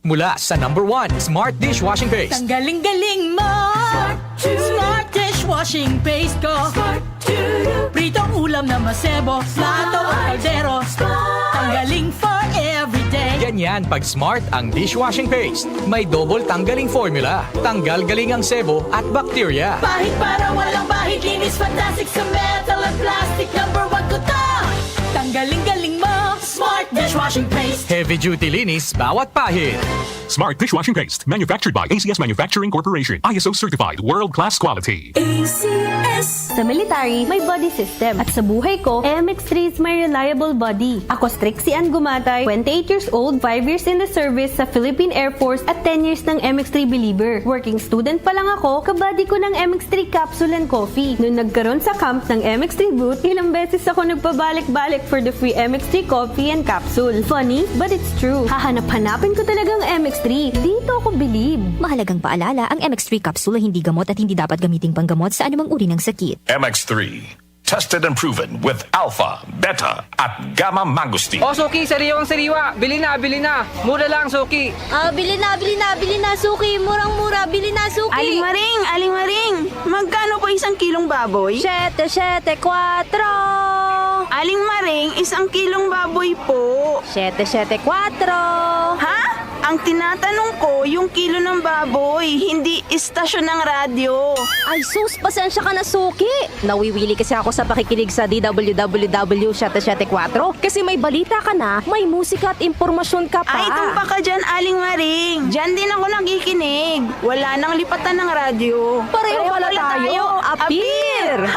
Mula sa #1 Smart Dishwashing Paste. Ang galing-galing mo! Smart dishwashing paste ko. Pritong ulam na masebo, plato o kaldero. Tanggaling for everyday. Ganyan pag Smart ang dishwashing paste. May double tanggaling formula. Tanggal galing ang sebo at bakterya. Bahid para walang bahid, linis fantastic sa metal at plastic. #1 ko to! Tanggaling-galing mo! Smart dishwashing paste. Heavy duty linis bawat pahid. Smart Dishwashing Paste, manufactured by ACS Manufacturing Corporation. ISO certified, world-class quality. ACS. Sa military, may body system. At sa buhay ko, MX3 is my reliable body. Ako Trixie Ann Gumatay, 28 years old, 5 years in the service sa Philippine Air Force at 10 years ng MX3 believer. Working student pa lang ako, kabady ko ng MX3 capsule and coffee. Noong nagkaroon sa camp ng MX3 booth, ilang beses ako nagpabalik-balik for the free MX3 coffee and capsule. Funny, but it's true. Hahanap-hanapin ko talagang MX3. Dito ako believe. Mahalagang paalala, ang MX3 capsule ay hindi gamot at hindi dapat gamiting panggamot sa anumang uri ng sakit. MX3. Tested and proven with alpha, beta, at gamma mangosteen. O Suki, sariwang sariwa. Bili na, bili na. Mura lang, Suki. Bili na, Suki. Murang-mura, bili na, Suki. Aling Maring, magkano po isang kilong baboy? 774. Aling Maring, isang kilong baboy po. 774. Ha? Ang tinatanong ko, yung kilo ng baboy, hindi istasyon ng radyo. Ay sus, pasensya ka na, Suki. Nawiwili kasi ako sa pakikinig sa DWWW 774 kasi may balita ka na, may musika at impormasyon ka pa. Ay, tumpa ka dyan, Aling Maring. Diyan din ako nakikinig. Wala nang lipatan ng radyo. Pareho pala tayo. Appear!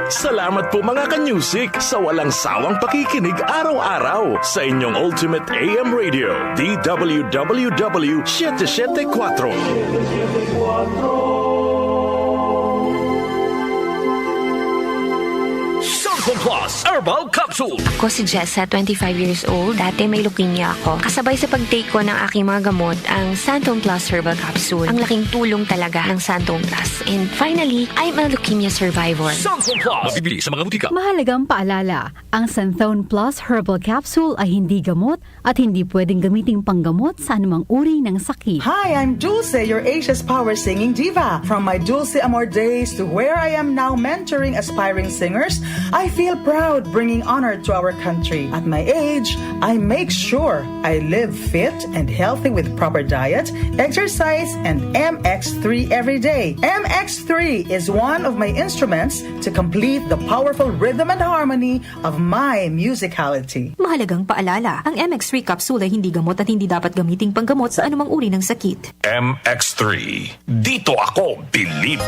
Salamat po mga kanyusik sa walang sawang pakikinig araw-araw sa inyong Ultimate AM Radio, DWWW 774. Santon Plus Herbal Capsule. Ako si Jessa, 25 years old. Dati may leukemia ako. Kasabay sa pag-take ko ng aking mga gamot, ang Santon Plus Herbal Capsule. Ang laking tulong talaga ng Santon Plus. And finally, I'm a leukemia survivor. Santon Plus. Mabibili sa mga butika. Mahalagang paalala, ang Santhone Plus Herbal Capsule ay hindi gamot at hindi pwedeng gamiting panggamot sa anumang uri ng sakit. Hi, I'm Dulce, your Asia's power singing diva. From my Dulce Amor days to where I am now mentoring aspiring singers, I feel proud bringing honor to our country. At my age, I make sure I live fit and healthy with proper diet, exercise, and MX3 every day. MX3 is one of my instruments to complete the powerful rhythm and harmony of my musicality. Mahalagang paalala, ang MX3 capsule ay hindi gamot at hindi dapat gamiting panggamot sa anumang uri ng sakit. MX3. Dito ako believe.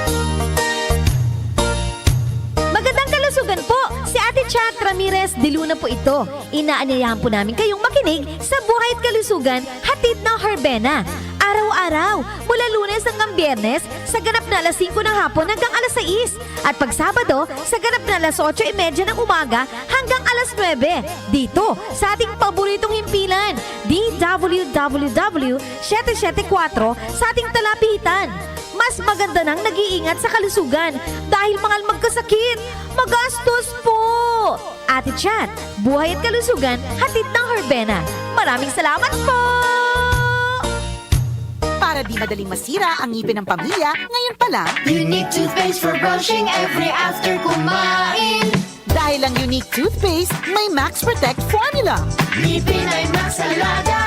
Magandang kalusugan po! Si Ate Chat Ramirez de Luna po ito. Inaanyayahan po namin kayong makinig sa Buhay at Kalusugan, hatid ng Herbena. Araw-araw, mula Lunes hanggang Biyernes, sa ganap na alas 5 ng hapon hanggang alas 6. At pag Sabado, sa ganap na alas 8:30 ng umaga hanggang alas 9. Dito, sa ating paboritong himpilan, DWWW 774 sa ating talapitan. Mas maganda nang nag-iingat sa kalusugan dahil mahal magkasakit. Magastos po! Ate Chat, Buhay at Kalusugan, hatid ng Herbena. Maraming salamat po! Para di madaling masira ang ngipin ng pamilya, ngayon pa lang, Unique toothpaste for brushing every after kumain. dahil ang unique toothpaste, may Max Protect formula. Ngipin ay Max Alaga,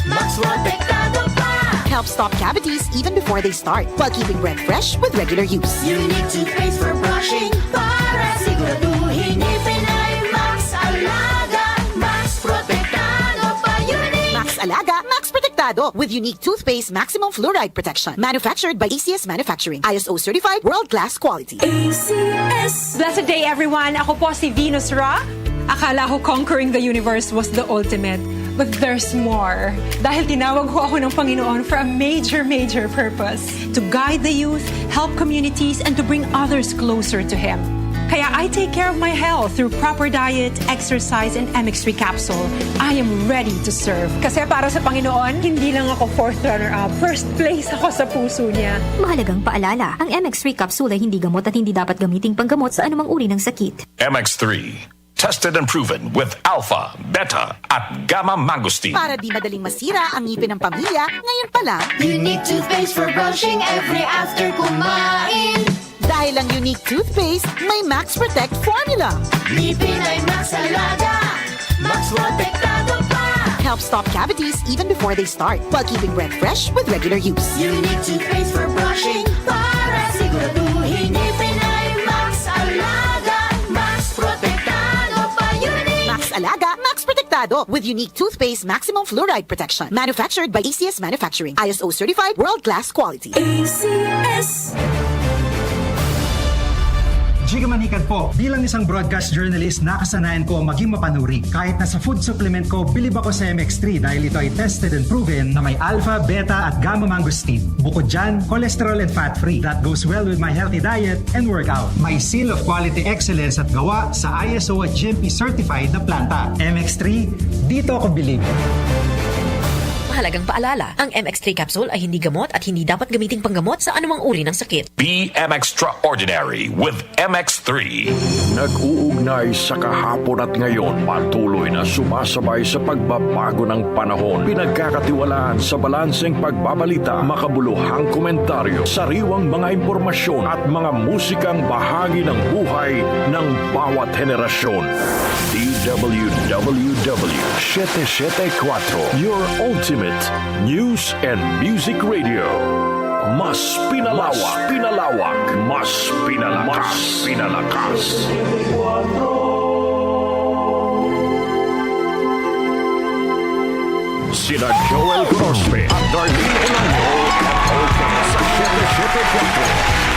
Max Protectado pa. Help stop cavities even before they start, while keeping breath fresh with regular use. Unique toothpaste for brushing, para siguraduhin ngipin ay Max Alaga, Max Protectado pa. Unique Max Alaga, Max Protectado with unique toothpaste maximum fluoride protection. Manufactured by ACS Manufacturing. ISO certified world-class quality. ACS. Blessed day everyone. Ako po si Venus Ra. Akala ko conquering the universe was the ultimate. But there's more. Dahil tinawag ko ako ng Panginoon for a major purpose. To guide the youth, help communities, and to bring others closer to Him. Kaya I take care of my health through proper diet, exercise, and MX3 capsule. I am ready to serve. Kasi para sa Panginoon, hindi lang ako fourth runner-up. First place ako sa puso niya. Mahalagang paalala, ang MX3 capsule ay hindi gamot at hindi dapat gamiting panggamot sa anumang uri ng sakit. MX3. Tested and proven with alpha, beta, at gamma mangosteen. Para di madaling masira ang ngipin ng pamilya, ngayon pa lang, Unique toothpaste for brushing every after kumain. dahil ang unique toothpaste, may Max Protect formula. Ngipin ay Max Alaga, Max Protektado pa. Helps stop cavities even before they start, while keeping breath fresh with regular use. Unique toothpaste for brushing para siguraduhin ngipin ay Max Alaga, Max Protektado pa. Unique. Max Alaga, Max Protectado with unique toothpaste maximum fluoride protection. Manufactured by ACS Manufacturing. ISO certified world-class quality. ACS. Giga Manikan po. Bilang isang broadcast journalist, nakasanayan ko ang maging mapanuri. Kahit na sa food supplement ko, bilib ako sa MX3 dahil ito ay tested and proven na may alpha, beta at gamma mangosteen. Bukod dyan, cholesterol and fat-free. That goes well with my healthy diet and workout. May seal of quality excellence at gawa sa ISO at GMP certified na planta. MX3, dito ako bilib. Mahalagang paalala, ang MX3 capsule ay hindi gamot at hindi dapat gamiting panggamot sa anumang uri ng sakit. Be extraordinary with MX3. Nag-uugnay sa kahapon at ngayon, patuloy na sumasabay sa pagbabago ng panahon. Pinagkakatiwalaan sa balanseng pagbabalita, makabuluhang komentaryo, sariwang mga impormasyon at mga musikang bahagi ng buhay ng bawat henerasyon. DWWW 774, your ultimate news and music radio. Mas pinalawak, mas pinalakas. Sina Joel Crosby at Darlene Onanyo at Ultimate sa 774.